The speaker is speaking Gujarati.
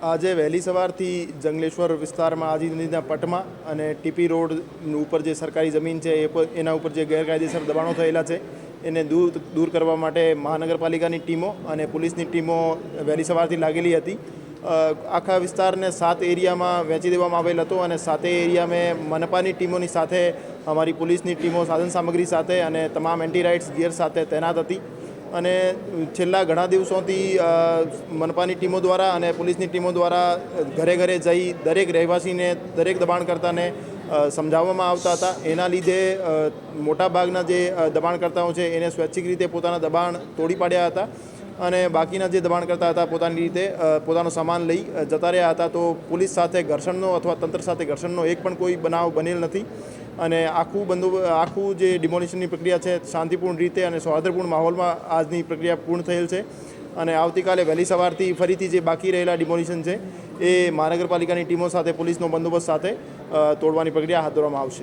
આજે વહેલી સવારથી જંગલેશ્વર વિસ્તારમાં આજીનદીના પટમાં અને ટીપી રોડ ઉપર જે સરકારી જમીન છે એના ઉપર જે ગેરકાયદેસર દબાણો થયેલા છે એને દૂર કરવા માટે મહાનગરપાલિકાની ટીમો અને પોલીસની ટીમો વહેલી સવારથી લાગેલી હતી। આખા વિસ્તારને 7 એરિયામાં વહેંચી દેવામાં આવેલ હતો અને 7 એરિયામાં મનપાની ટીમોની સાથે અમારી પોલીસની ટીમો સાધન સામગ્રી સાથે અને તમામ એન્ટી રાઇટ્સ ગિયર સાથે તૈનાત હતી। અને છેલ્લા ઘણા દિવસોથી મનપાની ટીમો દ્વારા અને પોલીસની ટીમો દ્વારા ઘરે ઘરે જઈ દરેક રહેવાસીને દરેક દબાણકર્તાને સમજાવવામાં આવતા હતા। એના લીધે મોટાભાગના જે દબાણકર્તાઓ છે એને સ્વૈચ્છિક રીતે પોતાના દબાણ તોડી પાડ્યા હતા અને બાકીના જે દબાણકર્તા હતા પોતાની રીતે પોતાનો સામાન લઈ જતા રહ્યા હતા। તો પોલીસ સાથે ઘર્ષણનો અથવા તંત્ર સાથે ઘર્ષણનો એક પણ કોઈ બનાવ બનેલ નથી અને આખું જે ડિમોલિશનની પ્રક્રિયા છે શાંતિપૂર્ણ રીતે અને સૌહાર્દપૂર્ણ માહોલમાં આજની પ્રક્રિયા પૂર્ણ થયેલ છે અને આવતીકાલે વહેલી સવારથી ફરીથી જે બાકી રહેલા ડિમોલિશન છે એ મહાનગરપાલિકાની ટીમો સાથે પોલીસનો બંદોબસ્ત સાથે તોડવાની પ્રક્રિયા હાથ ધરવામાં આવશે।